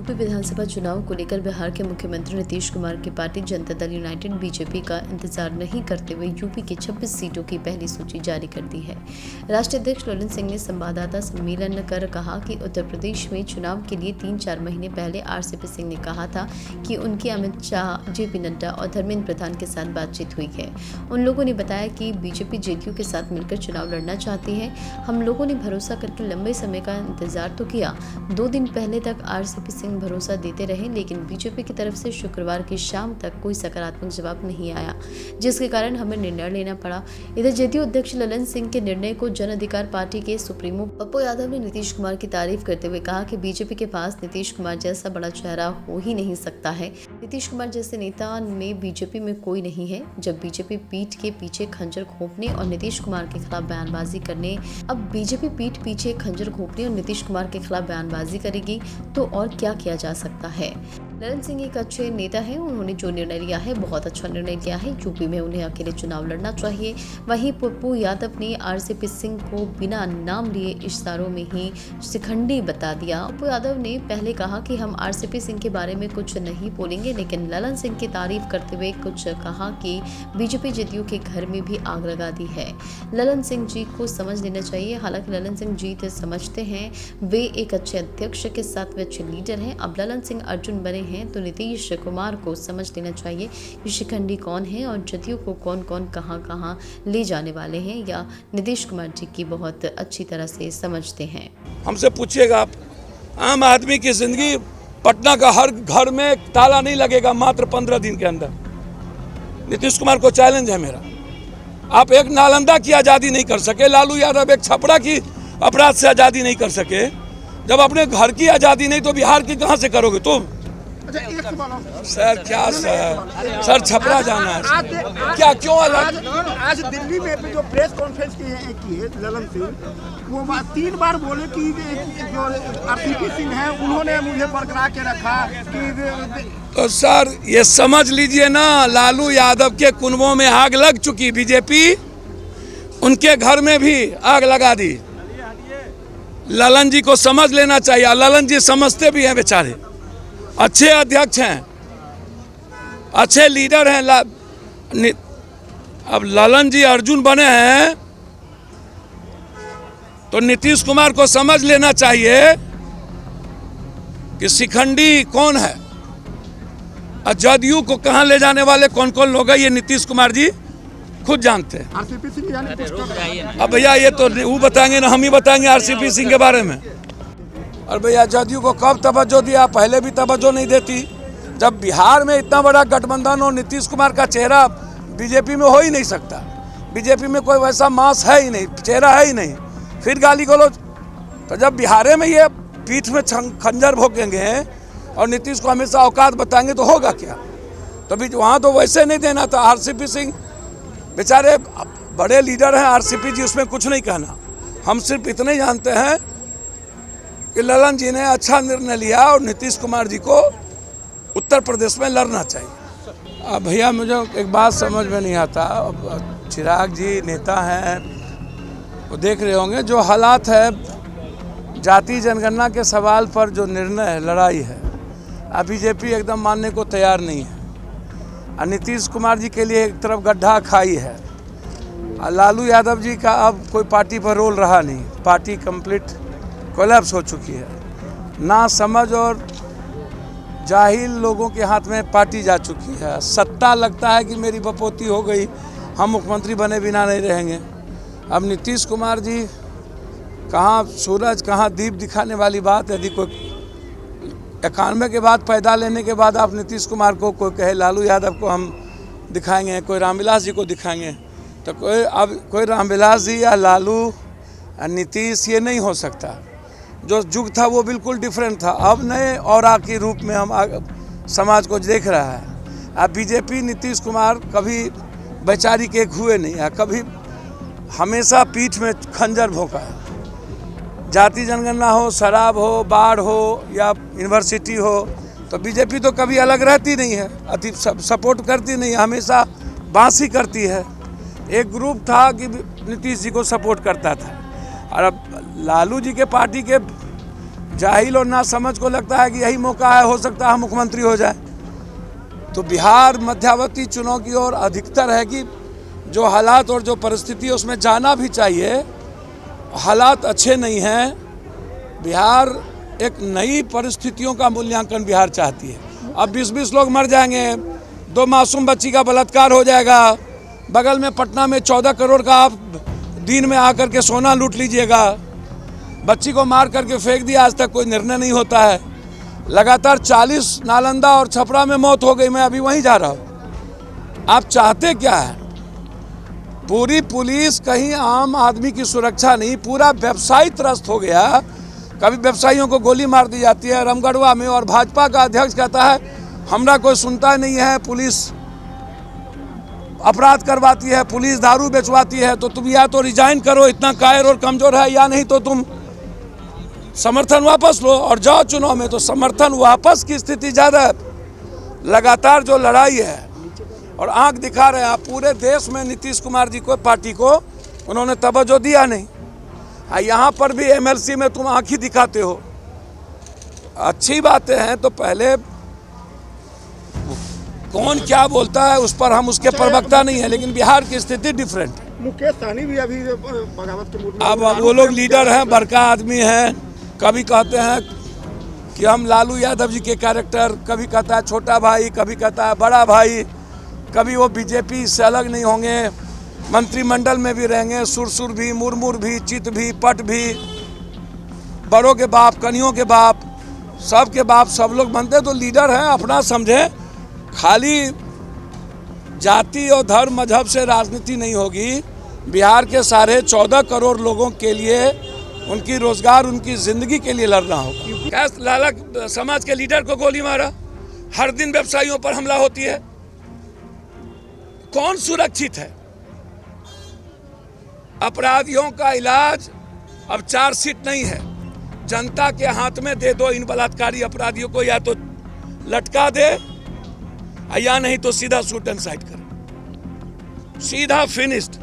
UP विधानसभा चुनाव को लेकर बिहार के मुख्यमंत्री नीतीश कुमार की party Janata Dal United BJP का इंतजार नहीं करते हुए यूपी की 26 सीटों की पहली सूची जारी कर दी है। राष्ट्रीय अध्यक्ष ललन सिंह ने संवाददाता सम्मेलन कर कहा कि उत्तर प्रदेश में चुनाव के लिए 3-4 महीने पहले आरसीपी सिंह ने कहा था कि उनकी अमित शाह, जेपी नड्डा और धर्मेंद्र प्रधान के साथ बातचीत हुई है। उन लोगों ने बताया कि बीजेपी जेडीयू के साथ मिलकर चुनाव लड़ना चाहती है। हम लोगों ने भरोसा करके लंबे समय का इंतजार तो किया। 2 दिन पहले तक आरसीपी सिंह भरोसा देते रहे, लेकिन बीजेपी की तरफ से शुक्रवार की शाम तक कोई सकारात्मक जवाब नहीं आया, जिसके कारण हमें निर्णय लेना पड़ा। इधर जेडीयू अध्यक्ष ललन सिंह के निर्णय को जन अधिकार पार्टी के सुप्रीमो पप्पू यादव ने नीतीश कुमार की तारीफ करते हुए कहा कि बीजेपी के पास नीतीश कुमार जैसा बड़ा चेहरा हो ही नहीं सकता है। नीतीश कुमार जैसे नेता में बीजेपी में कोई नहीं है। जब बीजेपी पीठ के पीछे खंजर घोंपने और नीतीश कुमार के खिलाफ बयानबाजी करने अब बीजेपी पीठ पीछे खंजर घोंपने और नीतीश कुमार के खिलाफ बयानबाजी करेगी तो और क्या किया जा सकता है। ललन सिंह एक अच्छे नेता हैं। उन्होंने जो निर्णय लिया है बहुत अच्छा निर्णय लिया है। यूपी में उन्हें अकेले चुनाव लड़ना चाहिए। वहीं पप्पू यादव ने आरसीपी सिंह को बिना नाम लिए इशारों में ही शिखंडी बता दिया। पप्पू यादव ने पहले कहा कि हम आरसीपी सिंह के बारे में कुछ नहीं बोलेंगे, लेकिन ललन सिंह की तारीफ करते हुए कुछ कहा कि बीजेपी जेडीयू के घर में भी आग लगा दी है। ललन सिंह जी को समझ लेना चाहिए। हालांकि ललन सिंह जी समझते हैं, वे एक अच्छे अध्यक्ष के साथ वे अच्छे लीडर हैं। अब ललन सिंह अर्जुन बने हैं तो नीतीश कुमार को समझ लेना चाहिए कि शिखंडी कौन है और जेडीयू को कौन कौन कहां ले जाने वाले हैं, या नीतीश कुमार जी की बहुत अच्छी तरह से समझते हैं। हमसे पूछिएगा आप, आम आदमी की जिंदगी, पटना का हर घर में ताला नहीं लगेगा मात्र 15 दिन के अंदर। नीतीश कुमार को चैलेंज है मेरा। आप एक नालंदा की आज़ादी नहीं कर सके, लालू यादव एक छपरा की अपराध से आज़ादी नहीं कर सके, जब अपने घर की आज़ादी नहीं तो बिहार की कहाँ से करोगे तुम? सर क्या सर छपरा जाना है क्या? क्यों अलग? आज दिल्ली में जो प्रेस कॉन्फ्रेंस की है ललन सिंह, वो 3 बार बोले कि जो आरसीपी सिंह है उन्होंने मुझे बरकरार के रखा कि तो सर ये समझ लीजिए ना, लालू यादव के कुनबों में आग लग चुकी। बीजेपी उनके घर में भी आग लगा दी। ललन जी को समझ लेना चाहिए। ललन जी समझते भी हैं, बेचारे अच्छे अध्यक्ष हैं, अच्छे लीडर हैं। अब ललन जी अर्जुन बने हैं तो नीतीश कुमार को समझ लेना चाहिए कि शिखंडी कौन है और जदयू को कहां ले जाने वाले कौन कौन लोग हैं, ये नीतीश कुमार जी खुद जानते हैं। अब भैया ये तो वो बताएंगे ना, हम ही बताएंगे आरसीपी सिंह के बारे में। और भैया जदयू को कब तवज्जो दिया? पहले भी तवज्जो नहीं देती। जब बिहार में इतना बड़ा गठबंधन और नीतीश कुमार का चेहरा बीजेपी में हो ही नहीं सकता। बीजेपी में कोई वैसा मास है ही नहीं, चेहरा है ही नहीं, फिर गाली गलौज। तो जब बिहार में ये पीठ में खंजर भोंकेंगे और नीतीश को हमेशा औकात बताएंगे तो होगा क्या? तो भी वहाँ तो वैसे नहीं देना था। आरसीपी सिंह बेचारे बड़े लीडर हैं, आरसीपी जी उसमें कुछ नहीं कहना। हम सिर्फ इतने जानते हैं कि ललन जी ने अच्छा निर्णय लिया और नीतीश कुमार जी को उत्तर प्रदेश में लड़ना चाहिए। अब भैया मुझे एक बात समझ में नहीं आता। चिराग जी नेता हैं, वो देख रहे होंगे जो हालात है, जाति जनगणना के सवाल पर जो निर्णय है, लड़ाई है, अब बीजेपी एकदम मानने को तैयार नहीं है। और नीतीश कुमार जी के लिए एक तरफ गड्ढा खाई है। और लालू यादव जी का अब कोई पार्टी पर रोल रहा नहीं। पार्टी कंप्लीट कोलैप्स हो चुकी है। ना समझ और जाहिल लोगों के हाथ में पार्टी जा चुकी है। सत्ता लगता है कि मेरी बपोती हो गई, हम मुख्यमंत्री बने बिना नहीं रहेंगे। अब नीतीश कुमार जी कहाँ सूरज कहाँ दीप दिखाने वाली बात। यदि कोई 91 के बाद पैदा लेने के बाद आप नीतीश कुमार को कोई कहे लालू यादव को हम दिखाएंगे, कोई रामविलास जी को दिखाएंगे, तो कोई रामविलास जी या लालू या नीतीश ये नहीं हो सकता। जो युग था वो बिल्कुल डिफरेंट था। अब नए औरा के रूप में हम समाज को देख रहा है। अब बीजेपी नीतीश कुमार कभी वैचारिक एक हुए नहीं है, कभी हमेशा पीठ में खंजर भोंका है। जाति जनगणना हो, शराब हो, बाढ़ हो या यूनिवर्सिटी हो, तो बीजेपी तो कभी अलग रहती नहीं है, अति सपोर्ट करती नहीं है, हमेशा बांसी करती है। एक ग्रुप था कि नीतीश जी को सपोर्ट करता था, और अब लालू जी के पार्टी के जाहिल और नासमझ को लगता है कि यही मौका है, हो सकता है मुख्यमंत्री हो जाए। तो बिहार मध्यावधि चुनाव की ओर अधिकतर है कि जो हालात और जो परिस्थिति है उसमें जाना भी चाहिए। हालात अच्छे नहीं हैं। बिहार एक नई परिस्थितियों का मूल्यांकन बिहार चाहती है। अब 20-20 लोग मर जाएंगे, 2 मासूम बच्ची का बलात्कार हो जाएगा, बगल में पटना में 14 करोड़ का आप दिन में आकर के सोना लूट लीजिएगा, बच्ची को मार करके फेंक दिया, आज तक कोई निर्णय नहीं होता है। लगातार 40 नालंदा और छपरा में मौत हो गई, मैं अभी वहीं जा रहा हूँ। आप चाहते क्या है? पूरी पुलिस कहीं आम आदमी की सुरक्षा नहीं, पूरा व्यवसायी त्रस्त हो गया। कभी व्यवसायियों को गोली मार दी जाती है रामगढ़वा में, और भाजपा का अध्यक्ष कहता है हमरा कोई सुनता नहीं है, पुलिस अपराध करवाती है, पुलिस दारू बेचवाती है। तो तुम या तो रिजाइन करो, इतना कायर और कमजोर है, या नहीं तो तुम समर्थन वापस लो और जाओ चुनाव में। तो समर्थन वापस की स्थिति ज़्यादा है। लगातार जो लड़ाई है और आंख दिखा रहे हैं आप, पूरे देश में नीतीश कुमार जी को, पार्टी को उन्होंने तवज्जो दिया नहीं। यहाँ पर भी एमएलसी में तुम आंख ही दिखाते हो। अच्छी बातें हैं तो पहले कौन क्या बोलता है उस पर हम उसके प्रवक्ता नहीं है, लेकिन बिहार की स्थिति डिफरेंट है। मुकेश सहनी भी अभी बगावत के मूड में। अब वो लोग लीडर हैं, बड़का आदमी हैं, कभी कहते हैं कि हम लालू यादव जी के कैरेक्टर, कभी कहता है छोटा भाई, कभी कहता है बड़ा भाई, कभी वो बीजेपी से अलग नहीं होंगे, मंत्रिमंडल में भी रहेंगे, सुरसुर भी, मुरमुर भी, चित भी, पट भी, बड़ों के बाप, कनियों के बाप, सब के बाप, सब लोग बनते तो लीडर हैं। अपना समझे, खाली जाति और धर्म मजहब से राजनीति नहीं होगी। बिहार के 14.5 करोड़ लोगों के लिए, उनकी रोजगार, उनकी जिंदगी के लिए लड़ना होगा। क्या लाला समाज के लीडर को गोली मारा? हर दिन व्यवसायियों पर हमला होती है। कौन सुरक्षित है? अपराधियों का इलाज अब चार्जशीट नहीं है, जनता के हाथ में दे दो इन बलात्कारी अपराधियों को, या तो लटका दे या नहीं तो सीधा शूट एंड साइड करे, सीधा फिनिश्ड।